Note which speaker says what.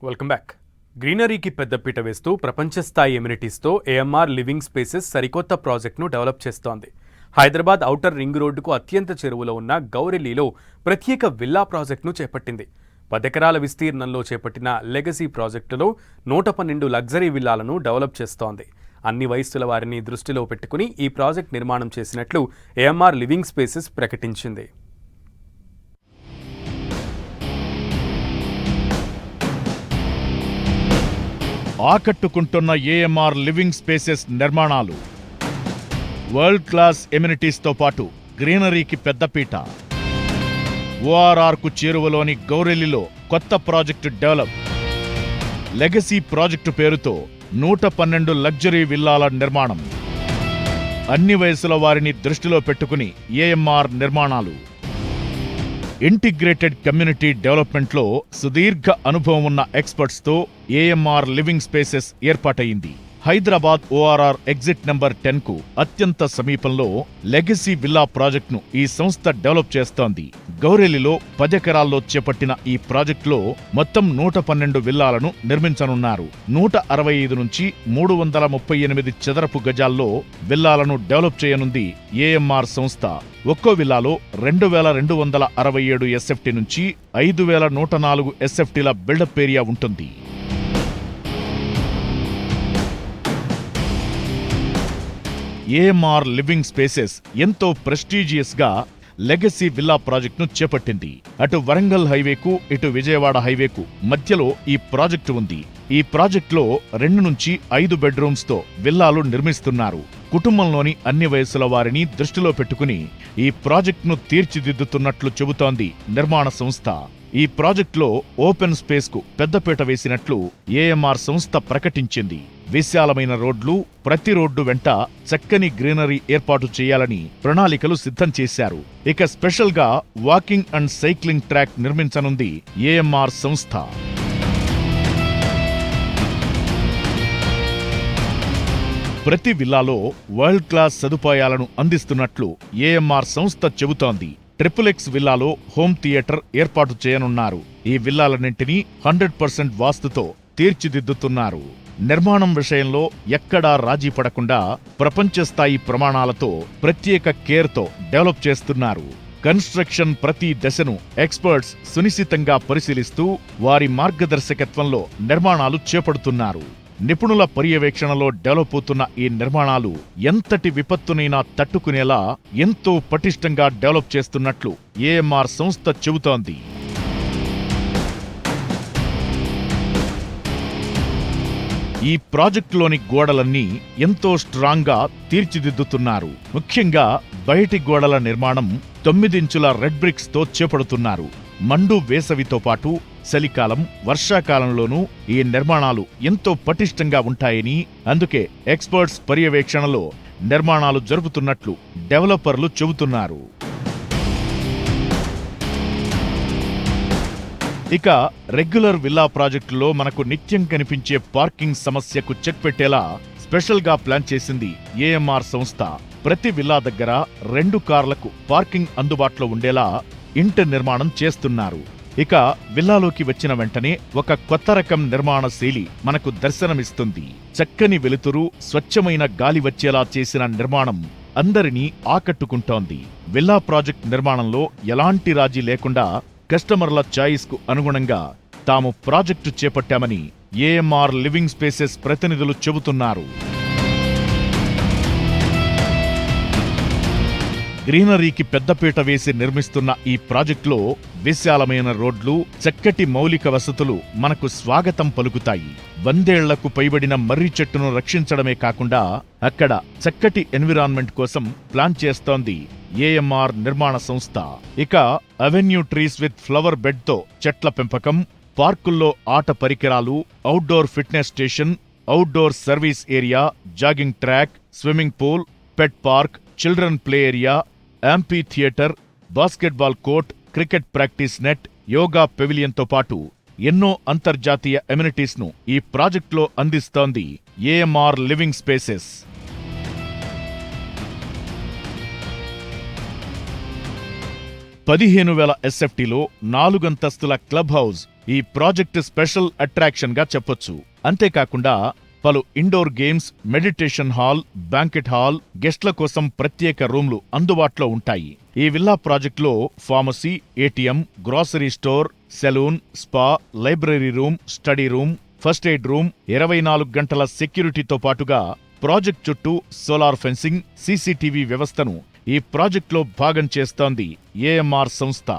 Speaker 1: Welcome back. గ్రీనరీకి పెద్దపీట వేస్తూ ప్రపంచ స్థాయి ఎమ్యూనిటీస్తో ఏఎంఆర్ లివింగ్ స్పేసెస్ సరికొత్త ప్రాజెక్టును డెవలప్ చేస్తోంది. హైదరాబాద్ ఔటర్ రింగ్ రోడ్డుకు అత్యంత చెరువులో ఉన్న గౌరెల్లిలో ప్రత్యేక విల్లా ప్రాజెక్టును చేపట్టింది. 10 ఎకరాల విస్తీర్ణంలో చేపట్టిన లెగసీ ప్రాజెక్టులో 112 లగ్జరీ విల్లాలను డెవలప్ చేస్తోంది. అన్ని వయస్సుల వారిని దృష్టిలో పెట్టుకుని ఈ ప్రాజెక్ట్ నిర్మాణం చేసినట్లు ఏఎంఆర్ లివింగ్ స్పేసెస్ ప్రకటించింది.
Speaker 2: ఆకట్టుకుంటున్న ఏఎంఆర్ లివింగ్ స్పేసెస్ నిర్మాణాలు వరల్డ్ క్లాస్ ఎమ్యూనిటీస్తో పాటు గ్రీనరీకి పెద్దపీట. ఓఆర్ఆర్కు చేరువలోని గౌరెల్లిలో కొత్త ప్రాజెక్టు డెవలప్. లెగసీ ప్రాజెక్టు పేరుతో 112 లగ్జరీ విల్లాల నిర్మాణం. అన్ని వయసుల వారిని దృష్టిలో పెట్టుకుని ఏఎంఆర్ నిర్మాణాలు. ఇంటిగ్రేటెడ్ కమ్యూనిటీ డెవలప్మెంట్లో సుదీర్ఘ అనుభవం ఉన్న ఎక్స్పర్ట్స్తో ఏఎంఆర్ లివింగ్ స్పేసెస్ ఏర్పాటయింది. హైదరాబాద్ ఓఆర్ఆర్ ఎగ్జిట్ నెంబర్ 10కు అత్యంత సమీపంలో లెగసీ విల్లా ప్రాజెక్టును ఈ సంస్థ డెవలప్ చేస్తోంది. గౌరెల్లిలో 10 ఎకరాల్లో చేపట్టిన ఈ ప్రాజెక్టులో మొత్తం 112 విల్లాలను నిర్మించనున్నారు. 165 నుంచి 338 చదరపు గజాల్లో విల్లాలను డెవలప్ చేయనుంది ఏఎంఆర్ సంస్థ. ఒక్కో విల్లాలో 2267 ఎస్ఎఫ్టీ నుంచి 5104 ఎస్ఎఫ్టీల బిల్డప్ ఏరియా ఉంటుంది. ఏఎంఆర్ లివింగ్ స్పేసెస్ ఎంతో ప్రెస్టీజియస్గా లెగసీ విల్లా ప్రాజెక్టును చేపట్టింది. అటు వరంగల్ హైవేకు ఇటు విజయవాడ హైవేకు మధ్యలో ఈ ప్రాజెక్టు ఉంది. ఈ ప్రాజెక్టులో 2 నుంచి 5 బెడ్రూమ్స్తో విల్లాలు నిర్మిస్తున్నారు. కుటుంబంలోని అన్ని వయసుల వారిని దృష్టిలో పెట్టుకుని ఈ ప్రాజెక్టును తీర్చిదిద్దుతున్నట్లు చెబుతోంది నిర్మాణ సంస్థ. ఈ ప్రాజెక్టులో ఓపెన్ స్పేస్కు పెద్దపీట వేసినట్లు ఏఎంఆర్ సంస్థ ప్రకటించింది. విశాలమైన రోడ్లు, ప్రతి రోడ్డు వెంట చక్కని గ్రీనరీ ఏర్పాటు చేయాలని ప్రణాళికలు సిద్ధం చేశారు. ఇక స్పెషల్గా వాకింగ్ అండ్ సైక్లింగ్ ట్రాక్ నిర్మించనుంది ఏఎంఆర్ సంస్థ. ప్రతి విల్లాలో వరల్డ్ క్లాస్ సదుపాయాలను అందిస్తున్నట్లు ఏఎంఆర్ సంస్థ చెబుతోంది. ట్రిపుల్-ఎక్స్ విల్లాలో హోమ్ థియేటర్ ఏర్పాటు చేయనున్నారు. ఈ విల్లాలన్నింటినీ 100% వాస్తుతో తీర్చిదిద్దుతున్నారు. నిర్మాణం విషయంలో ఎక్కడా రాజీ పడకుండా ప్రపంచ స్థాయి ప్రమాణాలతో ప్రత్యేక కేర్తో డెవలప్ చేస్తున్నారు. కన్స్ట్రక్షన్ ప్రతి దశను ఎక్స్పర్ట్స్ సునిశితంగా పరిశీలిస్తూ వారి మార్గదర్శకత్వంలో నిర్మాణాలు చేపడుతున్నారు. నిపుణుల పర్యవేక్షణలో డెవలప్ అవుతున్న ఈ నిర్మాణాలు ఎంతటి విపత్తునైనా తట్టుకునేలా ఎంతో పటిష్టంగా డెవలప్ చేస్తున్నట్లు ఏఎంఆర్ సంస్థ చెబుతోంది. ఈ ప్రాజెక్టులోని గోడలన్నీ ఎంతో స్ట్రాంగ్గా తీర్చిదిద్దుతున్నారు. ముఖ్యంగా బయటి గోడల నిర్మాణం 9 ఇంచుల రెడ్ బ్రిక్స్తో చేపడుతున్నారు. మండు వేసవితో పాటు చలికాలం, వర్షాకాలంలోనూ ఈ నిర్మాణాలు ఎంతో పటిష్టంగా ఉంటాయని, అందుకే ఎక్స్పర్ట్స్ పర్యవేక్షణలో నిర్మాణాలు జరుపుతున్నట్లు డెవలపర్లు చెబుతున్నారు. ఇక రెగ్యులర్ విల్లా ప్రాజెక్టులో మనకు నిత్యం కనిపించే పార్కింగ్ సమస్యకు చెక్ పెట్టేలా స్పెషల్గా ప్లాన్ చేసింది ఏఎంఆర్ సంస్థ. ప్రతి విల్లా దగ్గర 2 కార్లకు పార్కింగ్ అందుబాటులో ఉండేలా ఇంటి నిర్మాణం చేస్తున్నారు. ఇక విల్లాలోకి వచ్చిన వెంటనే ఒక కొత్త రకం నిర్మాణ శైలి మనకు దర్శనమిస్తుంది. చక్కని వెలుతురు, స్వచ్ఛమైన గాలి వచ్చేలా చేసిన నిర్మాణం అందరినీ ఆకట్టుకుంటోంది. విల్లా ప్రాజెక్ట్ నిర్మాణంలో ఎలాంటి రాజీ లేకుండా కస్టమర్ల చాయిస్కు అనుగుణంగా తాము ప్రాజెక్టు చేపట్టామని ఏఎంఆర్ లివింగ్ స్పేసెస్ ప్రతినిధులు చెబుతున్నారు. గ్రీనరీకి పెద్దపీట వేసి నిర్మిస్తున్న ఈ ప్రాజెక్టులో విశాలమైన రోడ్లు, చక్కటి మౌలిక వసతులు మనకు స్వాగతం పలుకుతాయి. 100 ఏళ్లకు పైబడిన మర్రి చెట్టును రక్షించడమే కాకుండా అక్కడ చక్కటి ఎన్విరాన్మెంట్ కోసం ప్లాన్ చేస్తోంది ఏఎంఆర్ నిర్మాణ సంస్థ. ఇక అవెన్యూ ట్రీస్ విత్ ఫ్లవర్ బెడ్తో చెట్ల పెంపకం, పార్కుల్లో ఆట పరికరాలు, outdoor fitness station, outdoor service area, jogging track, swimming pool, pet park, children play area, amphitheatre, basketball court, cricket practice net, yoga పెవిలియన్తో పాటు ఎన్నో అంతర్జాతీయ ఎమ్యూనిటీస్ను ఈ ప్రాజెక్టులో అందిస్తోంది ఏఎంఆర్ లివింగ్ స్పేసెస్. 15,000 ఎస్ఎఫ్టీలో 4 అంతస్తుల క్లబ్ హౌస్ ఈ ప్రాజెక్ట్ స్పెషల్ అట్రాక్షన్ గా చెప్పొచ్చు. అంతేకాకుండా పలు indoor games, meditation hall, banquet hall, గెస్ట్ల కోసం ప్రత్యేక రూమ్లు అందుబాటులో ఉంటాయి. ఈ విల్లా ప్రాజెక్టులో pharmacy, ATM, grocery store, salon, spa, library room, study room, first aid room, 24 గంటల సెక్యూరిటీతో పాటుగా ప్రాజెక్ట్ చుట్టూ సోలార్ ఫెన్సింగ్, సీసీటీవీ వ్యవస్థను ఈ ప్రాజెక్టులో భాగం చేస్తోంది ఏఎంఆర్ సంస్థ.